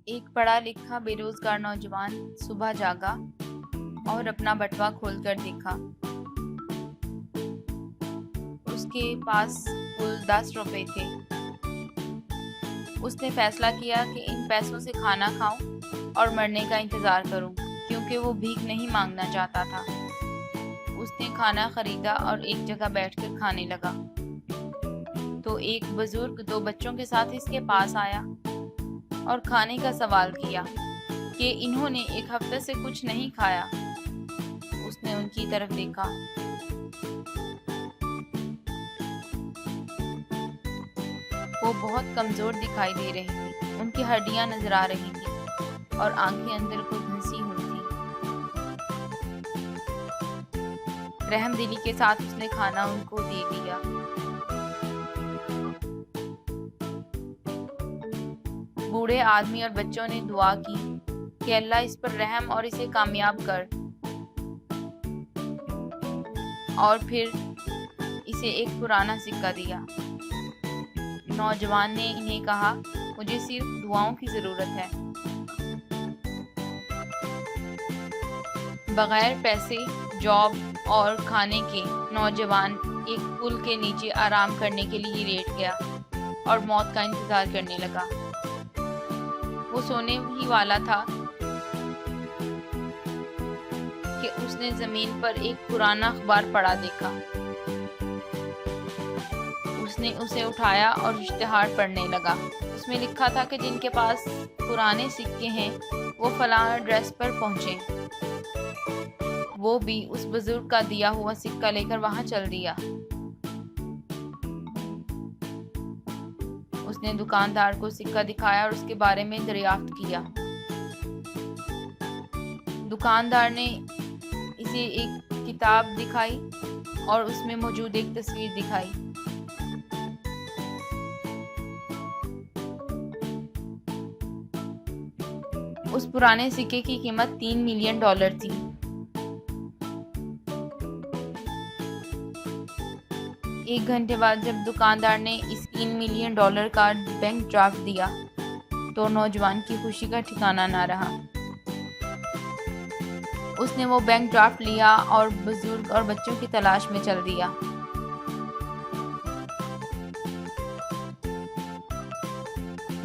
एक पढ़ा लिखा बेरोजगार नौजवान सुबह जागा और अपना बटुआ खोलकर देखा। उसके पास कुल 10 रुपए थे। उसने फैसला किया कि इन पैसों से खाना खाऊं और मरने का इंतज़ार करूं, क्योंकि वो भीख नहीं मांगना चाहता था। उसने खाना खरीदा और एक जगह बैठकर खाने लगा। तो एक बुजुर्ग 2 बच्चों के साथ इसके पास आया और खाने का सवाल किया कि इन्होंने 1 हफ्ते से कुछ नहीं खाया। उसने उनकी तरफ देखा। वो बहुत कमज़ोर दिखाई दे रही थी। उनकी हड्डियां नजर आ रही थी और आंखें अंदर को धंसी हुई थी। रहमदिली के साथ उसने खाना उनको दे दिया। बूढ़े आदमी और बच्चों ने दुआ की कि अल्लाह इस पर रहम और इसे कामयाब कर, और फिर इसे एक पुराना सिक्का दिया। नौजवान ने इन्हें कहा, मुझे सिर्फ दुआओं की ज़रूरत है। बगैर पैसे, जॉब और खाने के नौजवान एक पुल के नीचे आराम करने के लिए लेट गया और मौत का इंतज़ार करने लगा। वो सोने ही वाला था कि उसने ज़मीन पर एक पुराना अखबार पड़ा देखा। उसने उसे उठाया और इश्तिहार पढ़ने लगा। उसमें लिखा था कि जिनके पास पुराने सिक्के हैं वो फलां एड्रेस पर पहुंचे। वो भी उस बुजुर्ग का दिया हुआ सिक्का लेकर वहां चल दिया। उसने दुकानदार को सिक्का दिखाया और उसके बारे में दरियाफ्त किया। दुकानदार ने इसे एक किताब दिखाई और उसमें मौजूद एक तस्वीर दिखाई। उस पुराने सिक्के की कीमत $3 मिलियन थी। एक घंटे बाद जब दुकानदार ने इस $3 मिलियन का बैंक ड्राफ्ट दिया तो नौजवान की खुशी का ठिकाना ना रहा। उसने वो बैंक ड्राफ्ट लिया और बुजुर्ग और बच्चों की तलाश में चल दिया।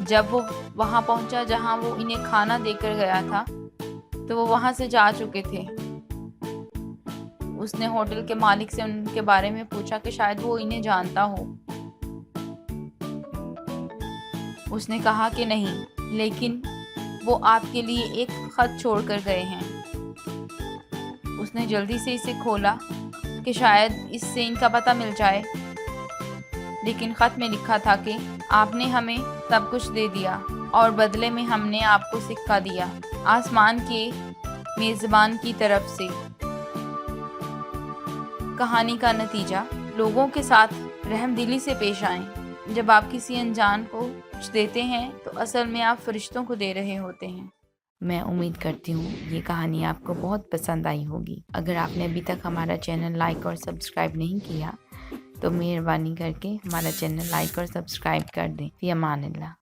जब वो वहां पहुंचा जहां वो इन्हें खाना देकर गया था, तो वो वहां से जा चुके थे। उसने होटल के मालिक से उनके बारे में पूछा कि शायद वो इन्हें जानता हो। उसने कहा कि नहीं, लेकिन वो आपके लिए एक खत छोड़ कर गए हैं। उसने जल्दी से इसे खोला कि शायद इससे इनका पता मिल जाए, लेकिन खत में लिखा था कि आपने हमें सब कुछ दे दिया और बदले में हमने आपको सिक्का दिया, आसमान के मेज़बान की तरफ से। कहानी का नतीजा, लोगों के साथ रहमदिली से पेश आएं। जब आप किसी अनजान को कुछ देते हैं तो असल में आप फरिश्तों को दे रहे होते हैं। मैं उम्मीद करती हूँ ये कहानी आपको बहुत पसंद आई होगी। अगर आपने अभी तक हमारा चैनल लाइक और सब्सक्राइब नहीं किया तो मेहरबानी करके हमारा चैनल लाइक और सब्सक्राइब कर दें। फ़ी अमान अल्लाह।